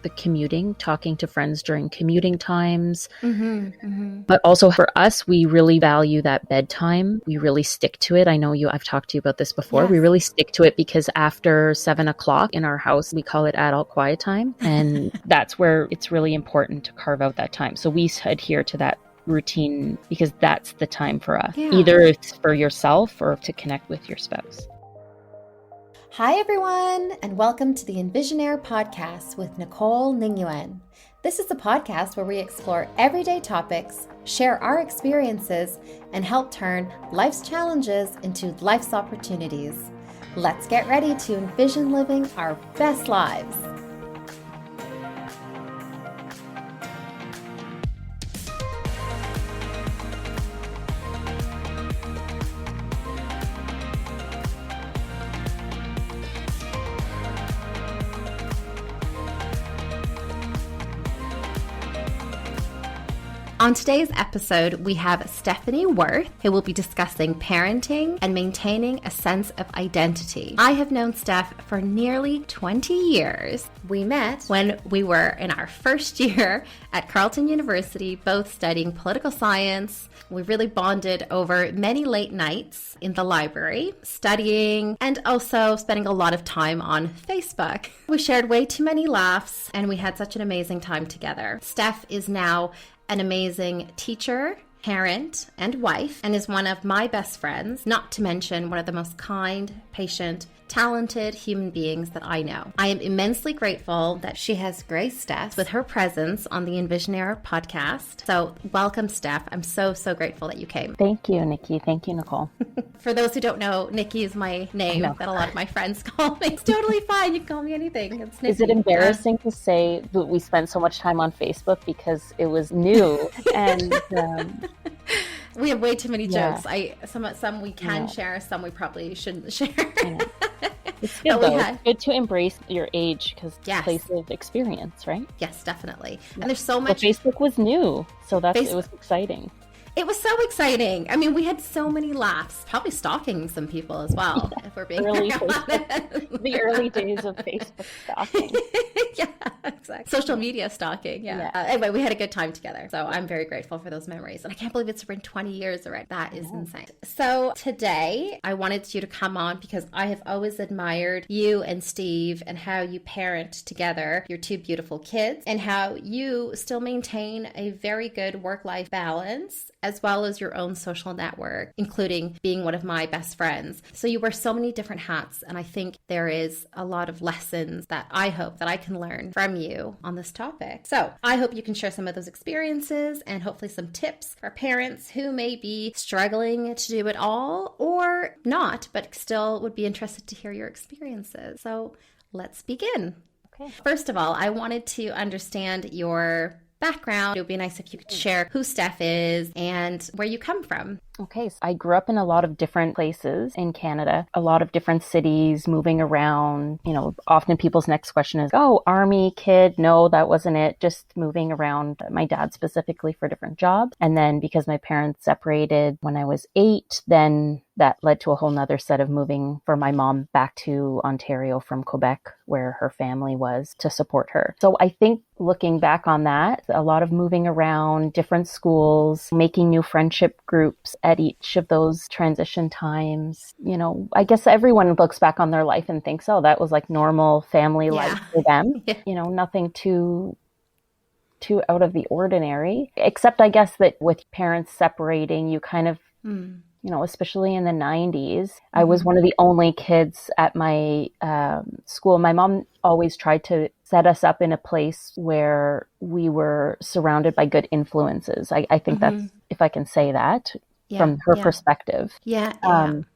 the commuting, talking to friends during commuting times. But also for us, we really value that bedtime. We really stick to it. I know I've talked to you about this before. Yes. We really stick to it because after 7 o'clock in our house, we call it adult quiet time. And that's where it's really important to carve out that time. So we adhere to that routine because that's the time for us. Yeah. Either it's for yourself or to connect with your spouse. Hi, everyone, and welcome to the Envisionaire podcast with Nicole Ningyuan. This is a podcast where we explore everyday topics, share our experiences, and help turn life's challenges into life's opportunities. Let's get ready to envision living our best lives. On today's episode, we have Stephanie Worth, who will be discussing parenting and maintaining a sense of identity. I have known Steph for nearly 20 years. We met when we were in our first year at Carleton University, both studying political science. We really bonded over many late nights in the library, studying, and also spending a lot of time on Facebook. We shared way too many laughs, and we had such an amazing time together. Steph is now an amazing teacher, parent, and wife, and is one of my best friends, not to mention one of the most kind, patient, talented human beings that I know. I am immensely grateful that she has graced us with her presence on the Envisionaire podcast. So welcome, Steph. I'm so grateful that you came. Thank you, Nikki. Thank you, Nicole. For those who don't know, Nikki is my name that a lot of my friends call me. It's totally fine. You can call me anything. It's Nikki. Is it embarrassing to say that we spent so much time on Facebook because it was new and... We have way too many jokes. Some we can share, some we probably shouldn't share. It's good though. It's good to embrace your age because it's a place of experience, right? Yes, definitely. Yeah. And there's so much. Well, Facebook was new, so it was exciting. It was so exciting. I mean, we had so many laughs, probably stalking some people as well, if we're being honest. The early days of Facebook stalking. Yeah, exactly. Social media stalking, yeah. Anyway, we had a good time together. So I'm very grateful for those memories. And I can't believe it's been 20 years already. That is insane. So today, I wanted you to come on because I have always admired you and Steve and how you parent together your two beautiful kids and how you still maintain a very good work-life balance as well as your own social network, including being one of my best friends. So you wear so many different hats, and I think there is a lot of lessons that I hope that I can learn from you on this topic. So I hope you can share some of those experiences and hopefully some tips for parents who may be struggling to do it all or not, but still would be interested to hear your experiences. So let's begin. Okay. First of all, I wanted to understand your background. It would be nice if you could share who Steph is and where you come from. Okay, so I grew up in a lot of different places in Canada, a lot of different cities, moving around. You know, often people's next question is, oh, army kid. No, that wasn't it. Just moving around. My dad specifically for different jobs. And then because my parents separated when I was 8, then that led to a whole nother set of moving for my mom back to Ontario from Quebec, where her family was, to support her. So I think looking back on that, a lot of moving around, different schools, making new friendship groups at each of those transition times. You know, I guess everyone looks back on their life and thinks, oh, that was like normal family life for them. You know, nothing too out of the ordinary, except I guess that with parents separating, you kind of, you know, especially in the 90s, I was one of the only kids at my school. My mom always tried to set us up in a place where we were surrounded by good influences. I think that's, if I can say that, from her perspective.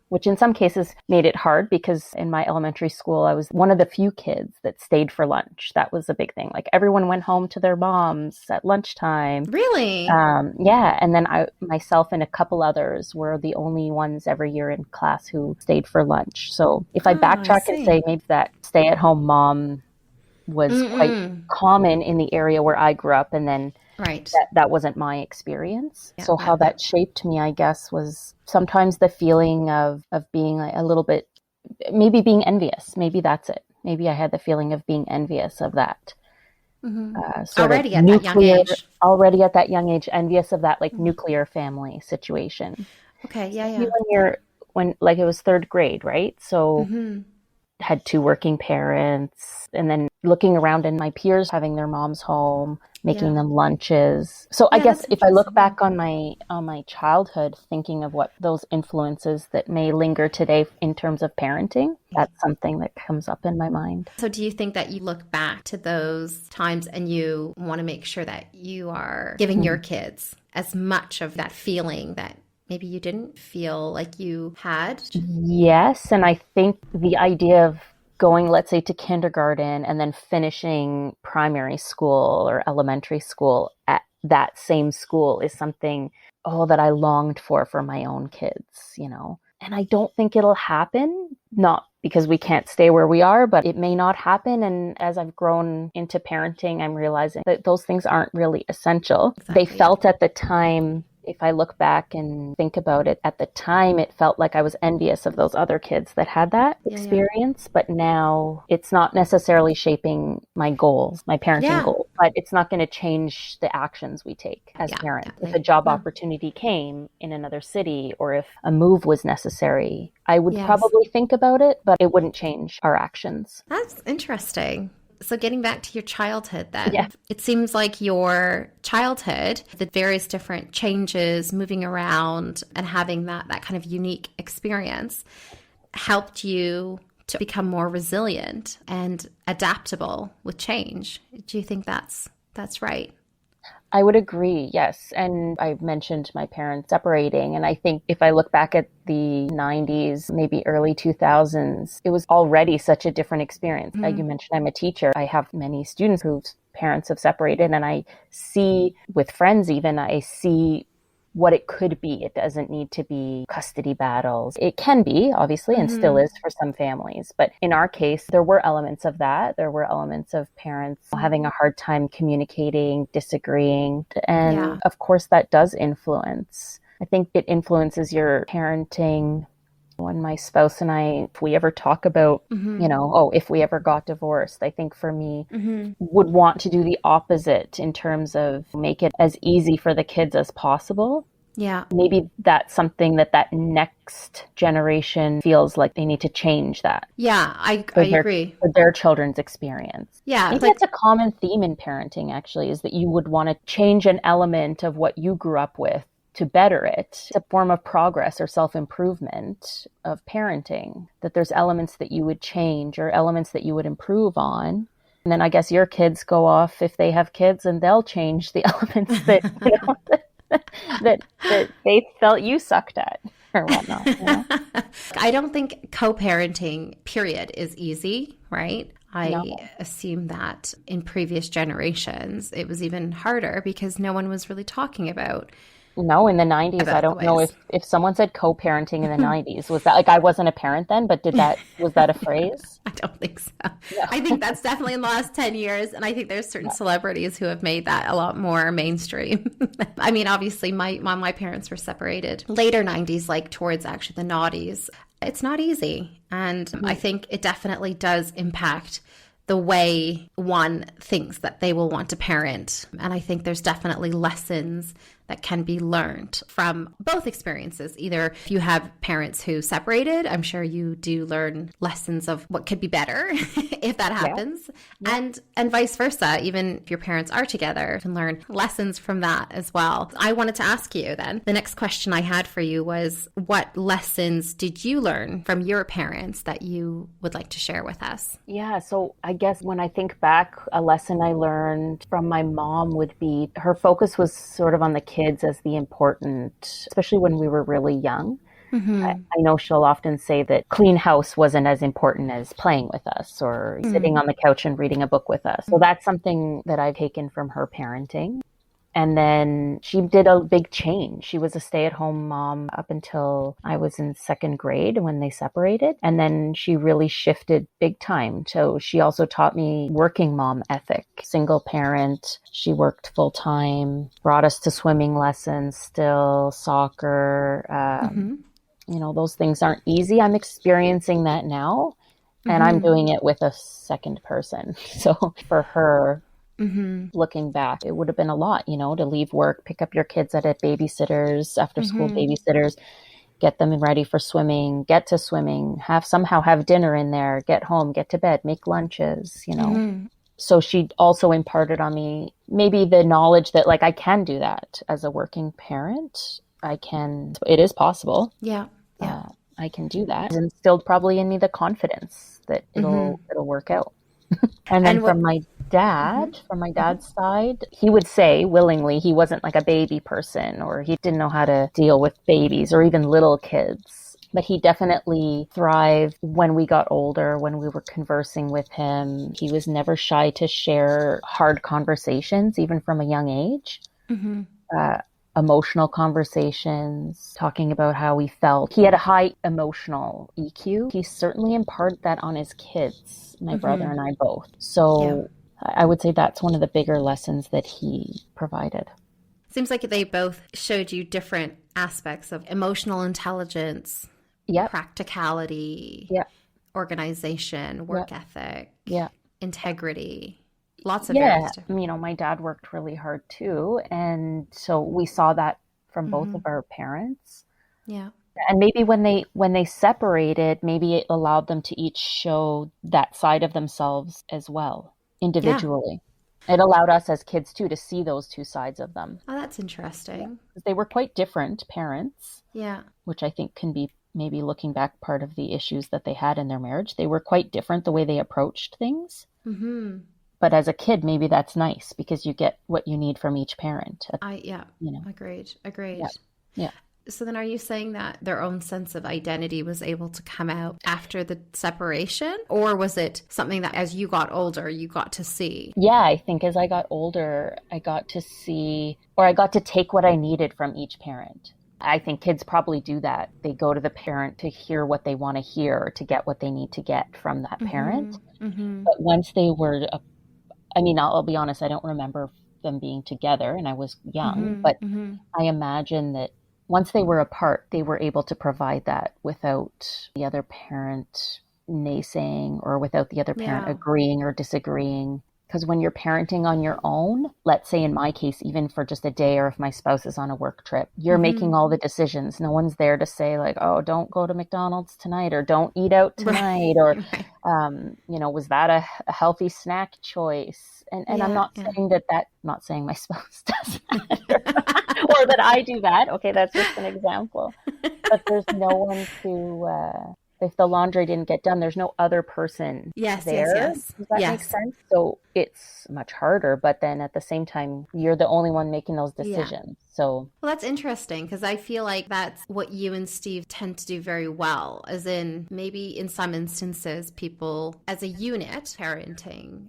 Which in some cases made it hard because in my elementary school, I was one of the few kids that stayed for lunch. That was a big thing. Like everyone went home to their moms at lunchtime. Really? Yeah. And then myself and a couple others were the only ones every year in class who stayed for lunch. So if I backtrack and say maybe that stay-at-home mom was quite common in the area where I grew up, and then that wasn't my experience. So how that shaped me, I guess, was sometimes the feeling of being a little bit, maybe being envious. Maybe that's it. Maybe I had the feeling of being envious of that Sort of Already at that young nuclear, age. already at that young age, envious of that like nuclear family situation. Okay, yeah, Especially yeah. when like it was third grade, right? So had two working parents, and then looking around and my peers having their moms home, making Yeah. them lunches. So I Yeah, guess that's if I look interesting. Yeah. back on my childhood, thinking of what those influences that may linger today in terms of parenting, that's something that comes up in my mind. So do you think that you look back to those times and you want to make sure that you are giving your kids as much of that feeling that maybe you didn't feel like you had? Yes, and I think the idea of going, let's say, to kindergarten and then finishing primary school or elementary school at that same school is something, oh, that I longed for my own kids, you know. And I don't think it'll happen, not because we can't stay where we are, but it may not happen. And as I've grown into parenting, I'm realizing that those things aren't really essential. They Exactly. Yeah. felt at the time, if I look back and think about it, at the time, it felt like I was envious of those other kids that had that Yeah, yeah. experience. But now it's not necessarily shaping my goals, my parenting Yeah. goals, but it's not going to change the actions we take as Yeah, parents. If a definitely. job No. opportunity came in another city or if a move was necessary, I would Yes. probably think about it, but it wouldn't change our actions. That's interesting. So, getting back to your childhood, Yeah. then, it seems like your childhood, the various different changes, moving around, and having that kind of unique experience helped you to become more resilient and adaptable with change. Do you think that's right? I would agree, yes. And I mentioned my parents separating. And I think if I look back at the 90s, maybe early 2000s, it was already such a different experience. You mentioned I'm a teacher. I have many students whose parents have separated, and I see with friends, even, I see what it could be. It doesn't need to be custody battles. It can be, obviously, and still is for some families. But in our case, there were elements of that. There were elements of parents having a hard time communicating, disagreeing. Yeah. And of course, that does influence. I think it influences your parenting. When my spouse and I, if we ever talk about, if we ever got divorced, I think for me, would want to do the opposite in terms of make it as easy for the kids as possible. Yeah. Maybe that's something that next generation feels like they need to change that Yeah. I agree. for their children's experience. Yeah. Maybe Like, that's a common theme in parenting, actually, is that you would want to change an element of what you grew up with to better it. It's a form of progress or self-improvement of parenting, that there's elements that you would change or elements that you would improve on. And then I guess your kids go off, if they have kids, and they'll change the elements that, that they felt you sucked at or whatnot. I don't think co-parenting, period, is easy, right? I No. assume that in previous generations, it was even harder because no one was really talking about No, in the 90s, I about the don't know ways. if someone said co-parenting in the 90s, was that like, I wasn't a parent then, but was that a phrase? I don't think so. No. I think that's definitely in the last 10 years. And I think there's certain celebrities who have made that a lot more mainstream. I mean, obviously, my parents were separated later 90s, like towards actually the noughties. It's not easy. And I think it definitely does impact the way one thinks that they will want to parent. And I think there's definitely lessons that can be learned from both experiences. Either if you have parents who separated, I'm sure you do learn lessons of what could be better if that happens. Yeah. And vice versa, even if your parents are together, you can learn lessons from that as well. I wanted to ask you then, the next question I had for you was, what lessons did you learn from your parents that you would like to share with us? Yeah, so I guess when I think back, a lesson I learned from my mom would be her focus was sort of on the kids as the important, especially when we were really young. I know she'll often say that clean house wasn't as important as playing with us or sitting on the couch and reading a book with us. So that's something that I've taken from her parenting. And then she did a big change. She was a stay-at-home mom up until I was in second grade when they separated. And then she really shifted big time. So she also taught me working mom ethic, single parent. She worked full time, brought us to swimming lessons still, soccer. Those things aren't easy. I'm experiencing that now. And I'm doing it with a second person. So for her, Looking back, it would have been a lot, to leave work, pick up your kids at a babysitter's, after school babysitters, get them ready for swimming, get to swimming, somehow have dinner in there, get home, get to bed, make lunches. So she also imparted on me maybe the knowledge that like I can do that as a working parent. It is possible. Yeah. Yeah. I can do that. And instilled probably in me the confidence that it'll work out. And then from my dad's side, he would say willingly he wasn't like a baby person, or he didn't know how to deal with babies or even little kids. But he definitely thrived when we got older, when we were conversing with him. He was never shy to share hard conversations, even from a young age. Emotional conversations, talking about how he felt. He had a high emotional EQ. He certainly imparted that on his kids, my brother and I both. So I would say that's one of the bigger lessons that he provided. Seems like they both showed you different aspects of emotional intelligence, practicality, organization, work ethic, integrity. Lots of areas. My dad worked really hard too. And so we saw that from both of our parents. Yeah. And maybe when they separated, maybe it allowed them to each show that side of themselves as well, individually. Yeah. It allowed us as kids too to see those two sides of them. Oh, that's interesting. Yeah. They were quite different parents. Yeah. Which I think can be, maybe looking back, part of the issues that they had in their marriage. They were quite different the way they approached things. But as a kid, maybe that's nice because you get what you need from each parent. Agreed. Yeah. So then are you saying that their own sense of identity was able to come out after the separation? Or was it something that as you got older, you got to see? Yeah, I think as I got older, I got to see, or I got to take what I needed from each parent. I think kids probably do that. They go to the parent to hear what they want to hear, to get what they need to get from that parent. But once they were I'll be honest, I don't remember them being together and I was young, but I imagine that once they were apart, they were able to provide that without the other parent naysaying or without the other parent agreeing or disagreeing. Because when you're parenting on your own, let's say in my case, even for just a day, or if my spouse is on a work trip, you're making all the decisions. No one's there to say like, oh, don't go to McDonald's tonight, or don't eat out tonight, or, was that a healthy snack choice? And I'm not saying not saying my spouse does that or that I do that. Okay, that's just an example. But there's no one to... if the laundry didn't get done, there's no other person there. Yes. Does that make sense? So it's much harder, but then at the same time, you're the only one making those decisions. So, well, that's interesting because I feel like that's what you and Steve tend to do very well, as in maybe in some instances, people as a unit parenting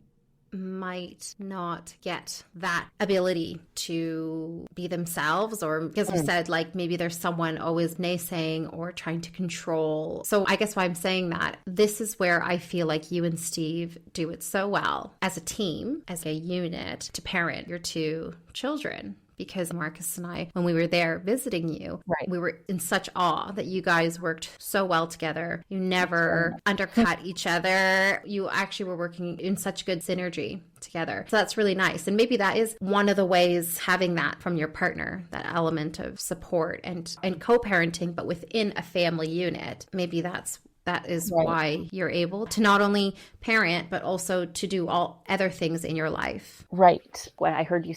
might not get that ability to be themselves, or because you said like maybe there's someone always naysaying or trying to control. So I guess why I'm saying that, this is where I feel like you and Steve do it so well as a team, as a unit, to parent your two children. Because Marcus and I, when we were there visiting you, we were in such awe that you guys worked so well together. You never undercut each other. You actually were working in such good synergy together. So that's really nice. And maybe that is one of the ways, having that from your partner, that element of support and co-parenting, but within a family unit. Maybe that is why you're able to not only parent, but also to do all other things in your life. Right. When I heard you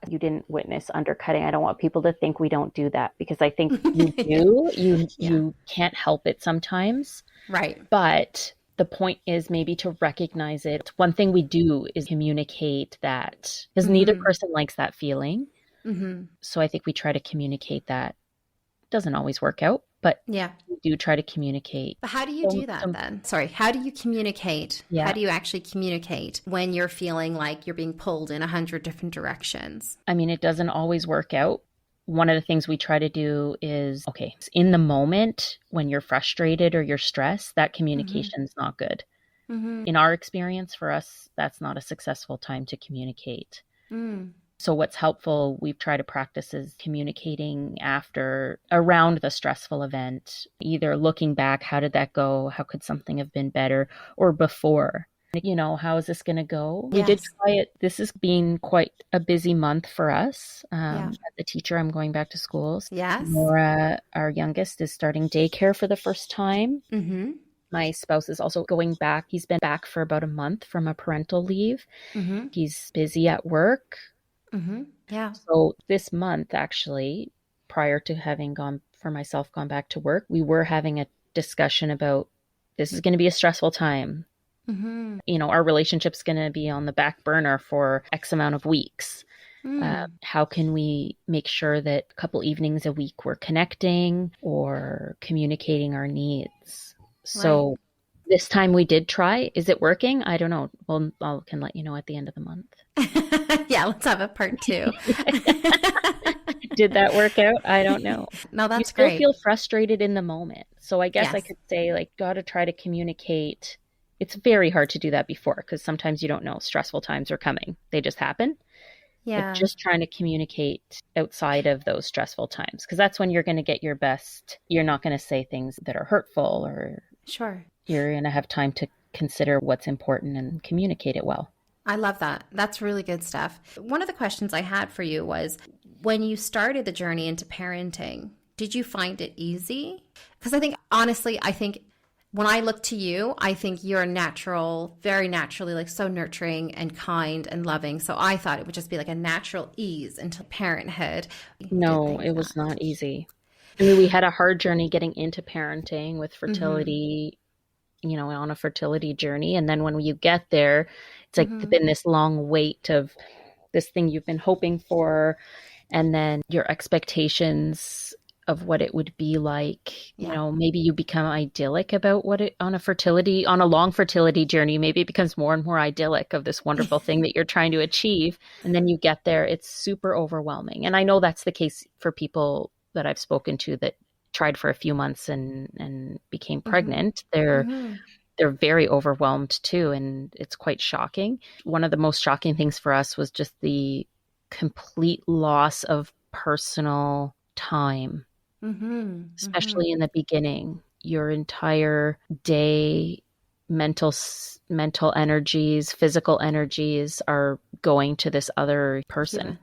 didn't witness undercutting, I don't want people to think we don't do that, because I think you do. You can't help it sometimes. Right. But the point is maybe to recognize it. One thing we do is communicate that, because neither person likes that feeling. So I think we try to communicate that. Doesn't always work out, but we do try to communicate. But how do you do that then? Sorry, how do you communicate? How do you actually communicate when you're feeling like you're being pulled in 100 different directions? I mean, it doesn't always work out. One of the things we try to do is, in the moment when you're frustrated or you're stressed, that communication is not good. In our experience, for us, that's not a successful time to communicate. So what's helpful, we've tried to practice, is communicating around the stressful event, either looking back, how did that go? How could something have been better? Or before. How is this going to go? We did Yes. try it. This has been quite a busy month for us. Yeah. As a teacher, I'm going back to schools. Yes. Nora, our youngest, is starting daycare for the first time. Mm-hmm. My spouse is also going back. He's been back for about a month from a parental leave. Mm-hmm. He's busy at work. Mm-hmm. Yeah. So this month, actually, prior to having gone back to work, we were having a discussion about this is going to be a stressful time. Mm-hmm. Our relationship's going to be on the back burner for X amount of weeks. Mm. How can we make sure that a couple evenings a week we're connecting or communicating our needs? Right. So this time we did try. Is it working? I don't know. Well, I can let you know at the end of the month. Yeah, let's have a part two. Did that work out? I don't know. No, You that's still great. feel frustrated in the moment. So I guess I Yes. could say, like, got to try to communicate. It's very hard to do that before because sometimes you don't know stressful times are coming. They just happen. But Yeah. just trying to communicate outside of those stressful times because that's when you're going to get your best. You're not going to say things that are hurtful, or Sure. you're going to have time to consider what's important and communicate it well. I love that. That's really good stuff. One of the questions I had for you was when you started the journey into parenting, did you find it easy? Because honestly, I think when I look to you, I think you're natural, very naturally, like so nurturing and kind and loving. So I thought it would just be like a natural ease into parenthood. No, it was not easy. I mean, we had a hard journey getting into parenting with fertility, on a fertility journey. And then when you get there, it's like been this long wait of this thing you've been hoping for. And then your expectations of what it would be like, maybe you become idyllic about what it on a long fertility journey, maybe it becomes more and more idyllic of this wonderful thing that you're trying to achieve. And then you get there, it's super overwhelming. And I know that's the case for people that I've spoken to that tried for a few months and became pregnant. They're very overwhelmed too. And it's quite shocking. One of the most shocking things for us was just the complete loss of personal time, especially in the beginning. Your entire day, mental energies, physical energies are going to this other person,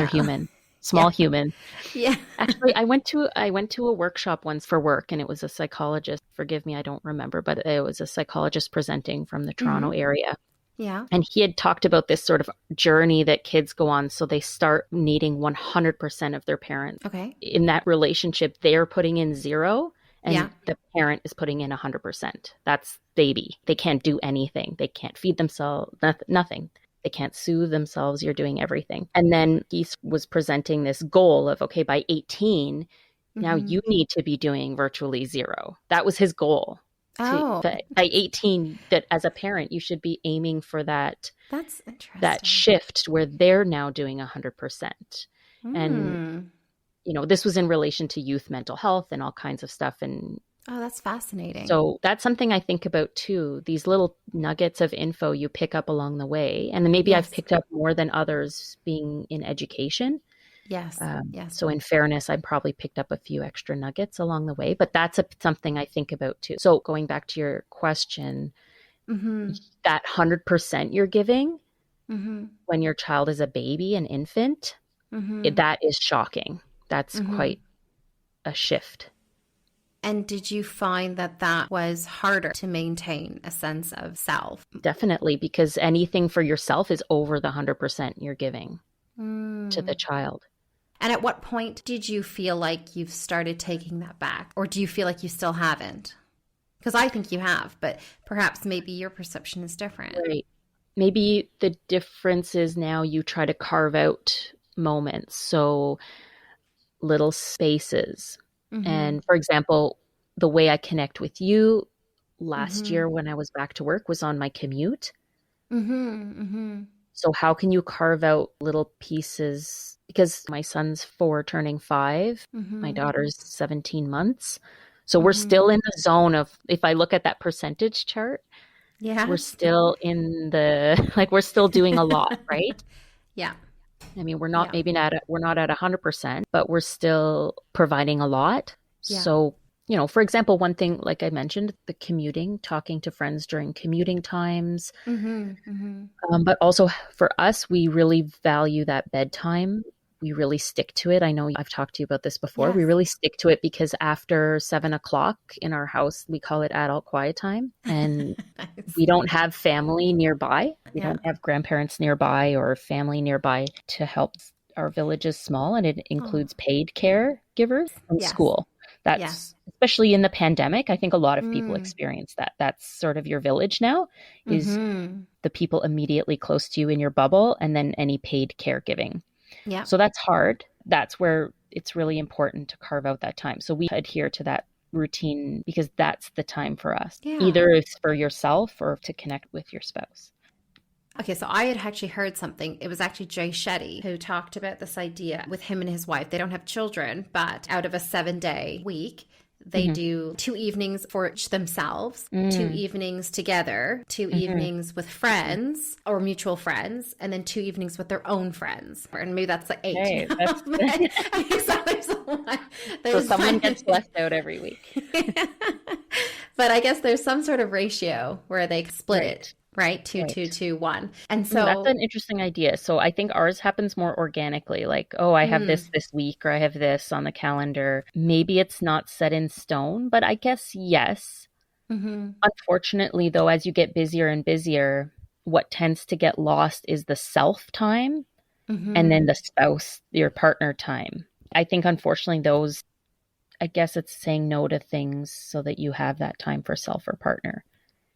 human, small human. Yeah. Actually, I went to a workshop once for work, and it was a psychologist. Forgive me, I don't remember, but it was a psychologist presenting from the Toronto area. Yeah. And he had talked about this sort of journey that kids go on. So they start needing 100% of their parents. Okay. In that relationship, they're putting in 0 and the parent is putting in 100%. That's baby. They can't do anything. They can't feed themselves, nothing. They can't soothe themselves. You're doing everything. And then he was presenting this goal of, okay, by 18, now you need to be doing virtually 0. That was his goal. By 18, that as a parent, you should be aiming for that. That's interesting. That shift where they're now doing 100%. And, this was in relation to youth mental health and all kinds of stuff. And that's fascinating. so that's something I think about too. These little nuggets of info you pick up along the way. And then maybe I've picked up more than others being in education. Yes. So in fairness, I probably picked up a few extra nuggets along the way, but that's something I think about too. So going back to your question, that 100% you're giving when your child is a baby, an infant, that is shocking. That's quite a shift. And did you find that was harder to maintain a sense of self? Definitely, because anything for yourself is over the 100% you're giving to the child. And at what point did you feel like you've started taking that back? Or do you feel like you still haven't? Because I think you have, but perhaps maybe your perception is different. Right. Maybe the difference is now you try to carve out moments. So little spaces. And for example, the way I connect with you last year when I was back to work was on my commute. So how can you carve out little pieces? Because my son's 4 turning 5, my daughter's 17 months. So we're still in the zone of, if I look at that percentage chart, we're still in the, we're still doing a lot, right? Yeah. I mean, we're not at 100%, but we're still providing a lot. Yeah. So for example, one thing, like I mentioned, the commuting, talking to friends during commuting times. But also for us, we really value that bedtime. We really stick to it. I know I've talked to you about this before. We Yes. really stick to it because after 7 o'clock in our house, we call it adult quiet time. And Nice. we don't have family nearby. We Yeah. don't have grandparents nearby or family nearby to help. Our village is small and it Oh, includes paid caregivers from yes. school. Yeah. That's especially in the pandemic. I think a lot of people Mm. experience that. That's sort of your village now, is Mm-hmm. the people immediately close to you in your bubble and then any paid caregiving. Yeah. So that's hard. That's where it's really important to carve out that time. So we adhere to that routine because that's the time for us. Yeah. Either it's for yourself or to connect with your spouse. Okay, so I had actually heard something. It was actually Jay Shetty who talked about this idea with him and his wife. They don't have children, but out of a 7-day week, they Mm-hmm. do 2 evenings for each themselves, 2 Mm. evenings together, 2 Mm-hmm. evenings with friends or mutual friends, and then 2 evenings with their own friends. And maybe that's like 8. Okay, that's But, I mean, so so there's someone one. gets left out every week. But I guess there's some sort of ratio where they split Right. it, right? 2, Right. 2, 2, 1. And That's so, an interesting idea. So I think ours happens more organically, like, oh, I have mm, this week or I have this on the calendar. Maybe it's not set in stone, but I guess yes. mhm. Unfortunately, though, as you get busier and busier, what tends to get lost is the self time and then the spouse, your partner time. I think, unfortunately, those, I guess it's saying no to things so that you have that time for self or partner.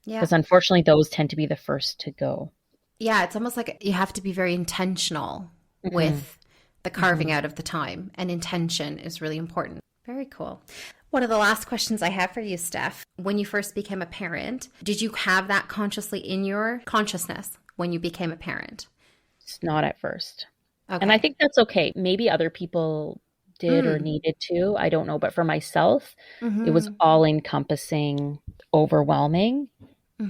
Yeah. Because unfortunately, those tend to be the first to go. Yeah, it's almost like you have to be very intentional Mhm. with the carving out of the time, and intention is really important. Very cool. One of the last questions I have for you, Steph, when you first became a parent, did you have that consciously in your consciousness when you became a parent? It's not at first. Okay. And I think that's okay. Maybe other people did or needed to. I don't know. But for myself, it was all encompassing, overwhelming.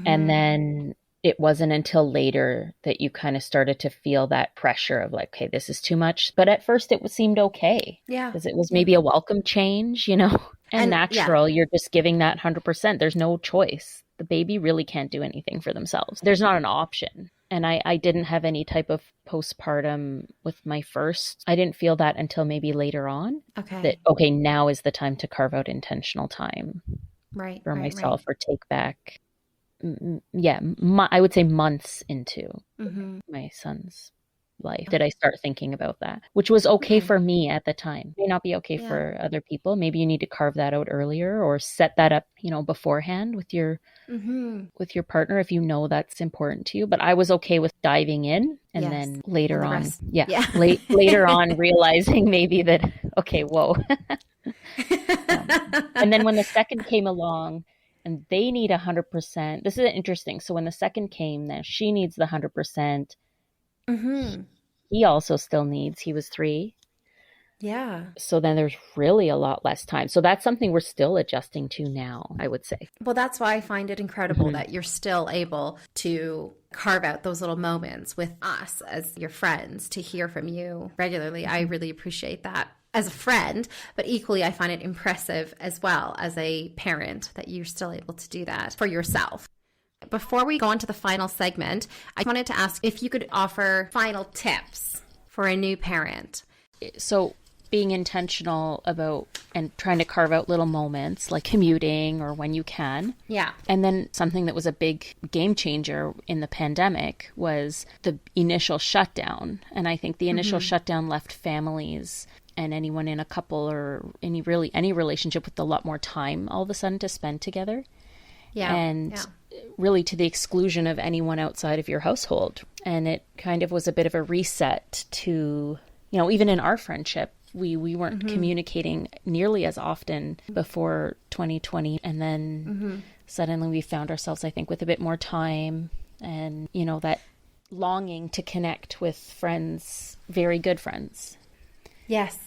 And then it wasn't until later that you kind of started to feel that pressure of like, okay, this is too much. But at first it seemed okay. Yeah. Because it was maybe a welcome change, and And, natural. You're just giving that 100%. There's no choice. The baby really can't do anything for themselves. There's not an option. And I didn't have any type of postpartum with my first. I didn't feel that until maybe later on. Okay. That, okay, now is the time to carve out intentional time Right. for right, myself or take back. Yeah, I would say months into my son's life did I start thinking about that, which was okay for me at the time. May not be okay for other people. Maybe you need to carve that out earlier or set that up, beforehand with your partner if you know that's important to you. But I was okay with diving in and then later on, later on realizing maybe that, okay, whoa. And then when the second came along, and they need 100%. This is interesting. So when the second came, then she needs the 100%. He also still needs. He was 3. Yeah. So then there's really a lot less time. So that's something we're still adjusting to now, I would say. Well, that's why I find it incredible that you're still able to carve out those little moments with us as your friends to hear from you regularly. I really appreciate that as a friend, but equally I find it impressive as well as a parent that you're still able to do that for yourself. Before we go on to the final segment, I wanted to ask if you could offer final tips for a new parent. So being intentional about and trying to carve out little moments like commuting or when you can. Yeah. And then something that was a big game changer in the pandemic was the initial shutdown. And I think the initial shutdown left families and anyone in a couple or any relationship with a lot more time all of a sudden to spend together. Yeah. And really to the exclusion of anyone outside of your household. And it kind of was a bit of a reset to, even in our friendship, we weren't communicating nearly as often before 2020. And then suddenly we found ourselves, I think, with a bit more time and, that longing to connect with friends, very good friends. Yes.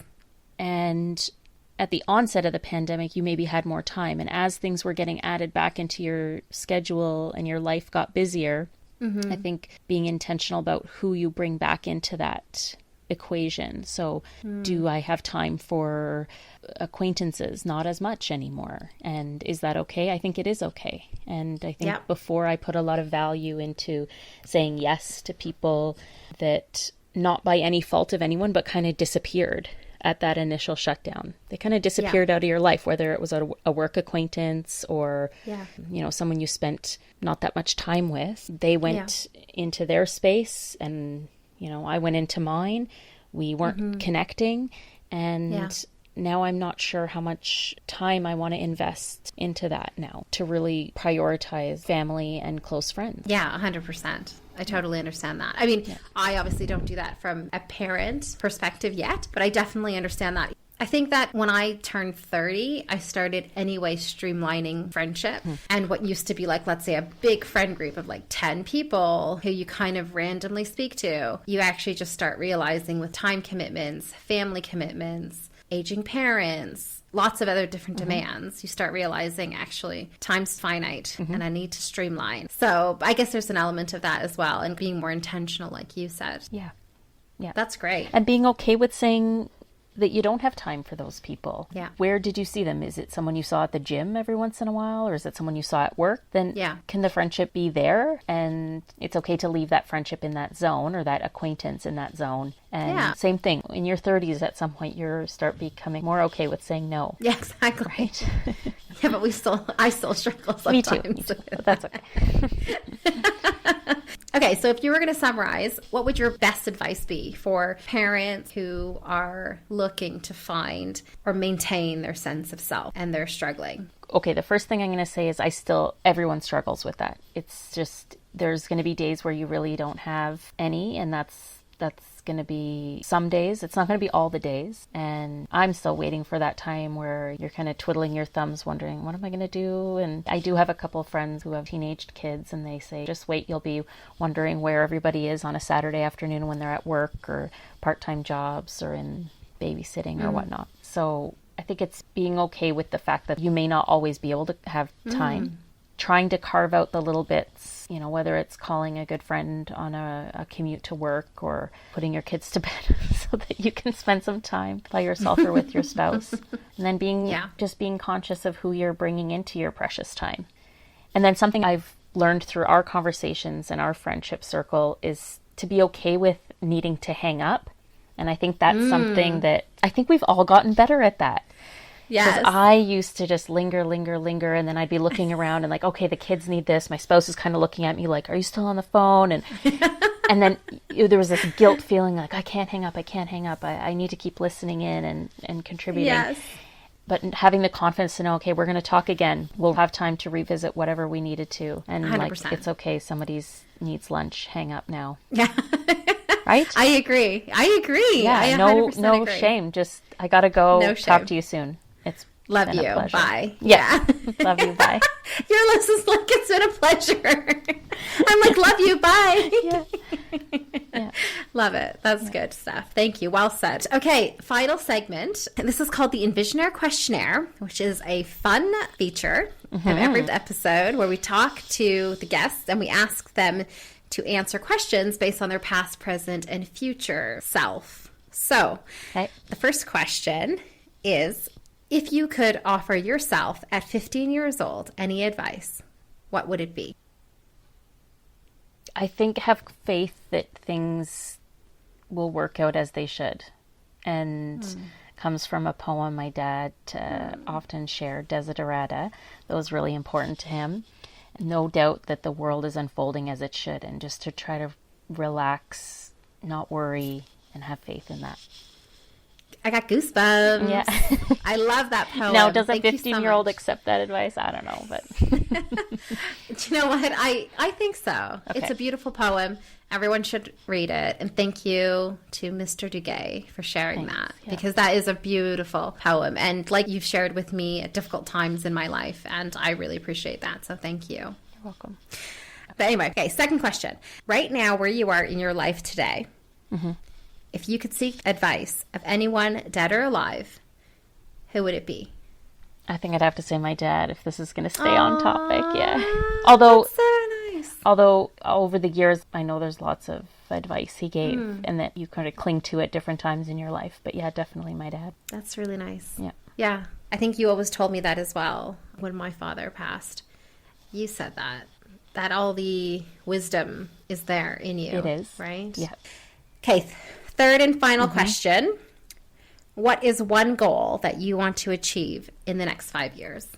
And at the onset of the pandemic, you maybe had more time. And as things were getting added back into your schedule and your life got busier, I think being intentional about who you bring back into that equation. So do I have time for acquaintances? Not as much anymore. And is that okay? I think it is okay. And I think before I put a lot of value into saying yes to people that not by any fault of anyone, but kind of disappeared at that initial shutdown. They kind of disappeared out of your life, whether it was a work acquaintance or, you know, someone you spent not that much time with. They went into their space and, you know, I went into mine. We weren't connecting. And now I'm not sure how much time I want to invest into that now to really prioritize family and close friends. Yeah, 100%. I totally understand that. I mean, I obviously don't do that from a parent perspective yet, but I definitely understand that. I think that when I turned 30, I started anyway streamlining friendship. And what used to be like, let's say, a big friend group of like 10 people who you kind of randomly speak to, you actually just start realizing with time commitments, family commitments, aging parents, lots of other different demands, you start realizing actually time's finite and I need to streamline. So I guess there's an element of that as well, and being more intentional, like you said. Yeah. That's great. And being okay with saying that you don't have time for those people. Yeah. Where did you see them? Is it someone you saw at the gym every once in a while, or is it someone you saw at work? Then can the friendship be there? And it's okay to leave that friendship in that zone or that acquaintance in that zone. And same thing, in your 30s, at some point, you start becoming more okay with saying no. Yeah, exactly. Right? Yeah, but I still struggle sometimes. Me too. But that's okay. Okay, so if you were going to summarize, what would your best advice be for parents who are looking to find or maintain their sense of self and they're struggling? Okay, the first thing I'm going to say is everyone struggles with that. It's just, there's going to be days where you really don't have any, and that's going to be some days. It's not going to be all the days. And I'm still waiting for that time where you're kind of twiddling your thumbs wondering, what am I going to do? And I do have a couple of friends who have teenaged kids, and they say, just wait, you'll be wondering where everybody is on a Saturday afternoon when they're at work or part-time jobs or in babysitting or whatnot. So I think it's being okay with the fact that you may not always be able to have time. Trying to carve out the little bits, you know, whether it's calling a good friend on a commute to work or putting your kids to bed so that you can spend some time by yourself or with your spouse. And then being conscious of who you're bringing into your precious time. And then something I've learned through our conversations and our friendship circle is to be okay with needing to hang up. And I think that's something that I think we've all gotten better at that. Yes. Because I used to just linger, and then I'd be looking around and like, okay, the kids need this. My spouse is kind of looking at me like, are you still on the phone? And and then there was this guilt feeling like, I can't hang up. I need to keep listening in and contributing. Yes. But having the confidence to know, okay, we're going to talk again. We'll have time to revisit whatever we needed to. And 100%. Like, it's okay. Somebody needs lunch. Hang up now. Yeah. Right? I agree. Yeah, I no agree. shame. Just, I got to go. No shame. Talk to you soon. It's Love been you. a pleasure. Bye. Yeah. Love you. Bye. Your list is like, it's been a pleasure. I'm like, love you. Bye. Yeah. Love it. That's good stuff. Thank you. Well said. Okay. Final segment. This is called the Envisioner Questionnaire, which is a fun feature of every episode where we talk to the guests and we ask them to answer questions based on their past, present, and future self. So the first question is, if you could offer yourself at 15 years old any advice, what would it be? I think have faith that things will work out as they should. And comes from a poem my dad often shared, Desiderata, that was really important to him. No doubt that the world is unfolding as it should, and just to try to relax, not worry, and have faith in that. I got goosebumps. Yeah. I love that poem. Now, does a 15-year-old accept that advice? I don't know, but... Do you know what? I think so. Okay. It's a beautiful poem. Everyone should read it. And thank you to Mr. Duguay for sharing that, because that is a beautiful poem. And like you've shared with me at difficult times in my life, and I really appreciate that. So thank you. You're welcome. But anyway, okay, second question. Right now, where you are in your life today, if you could seek advice of anyone dead or alive, who would it be? I think I'd have to say my dad if this is going to stay on topic. Yeah. Although, that's so nice. Although over the years, I know there's lots of advice he gave and that you kind of cling to at different times in your life. But yeah, definitely my dad. That's really nice. Yeah. Yeah. I think you always told me that as well when my father passed. You said that all the wisdom is there in you. It is. Right? Yeah. Okay. Third and final question. What is one goal that you want to achieve in the next 5 years?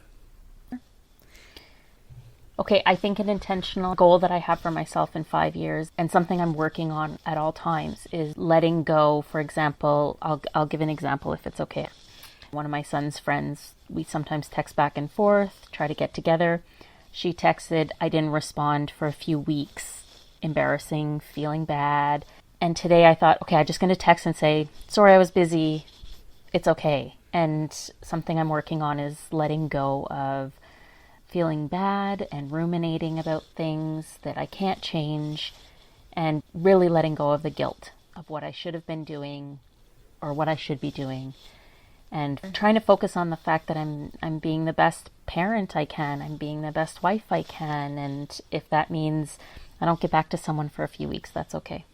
Okay, I think an intentional goal that I have for myself in 5 years and something I'm working on at all times is letting go. For example, I'll give an example if it's okay. One of my son's friends, we sometimes text back and forth, try to get together. She texted, I didn't respond for a few weeks, embarrassing, feeling bad. And today I thought, okay, I'm just going to text and say, sorry, I was busy. It's okay. And something I'm working on is letting go of feeling bad and ruminating about things that I can't change, and really letting go of the guilt of what I should have been doing or what I should be doing, and trying to focus on the fact that I'm being the best parent I can, I'm being the best wife I can, and if that means I don't get back to someone for a few weeks, that's okay.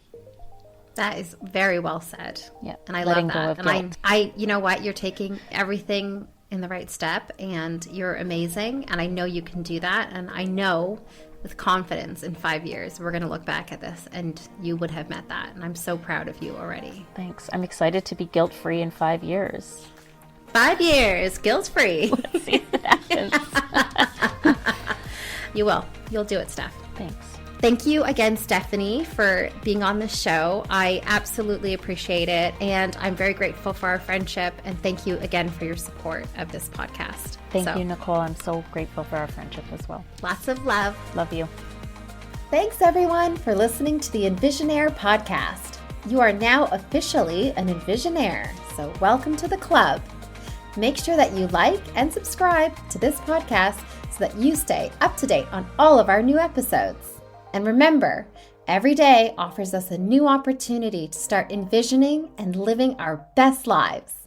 That is very well said. Yeah, and I letting love go that. of And guilt. I, you know what? You're taking everything in the right step, and you're amazing. And I know you can do that. And I know with confidence in 5 years, we're going to look back at this and you would have met that. And I'm so proud of you already. Thanks. I'm excited to be guilt-free in 5 years. 5 years, guilt-free. Let's see what happens. You will. You'll do it, Steph. Thanks. Thank you again, Stephanie, for being on the show. I absolutely appreciate it. And I'm very grateful for our friendship. And thank you again for your support of this podcast. Thank you, Nicole. I'm so grateful for our friendship as well. Lots of love. Love you. Thanks, everyone, for listening to the Envisionaire podcast. You are now officially an Envisionaire, so welcome to the club. Make sure that you like and subscribe to this podcast so that you stay up to date on all of our new episodes. And remember, every day offers us a new opportunity to start envisioning and living our best lives.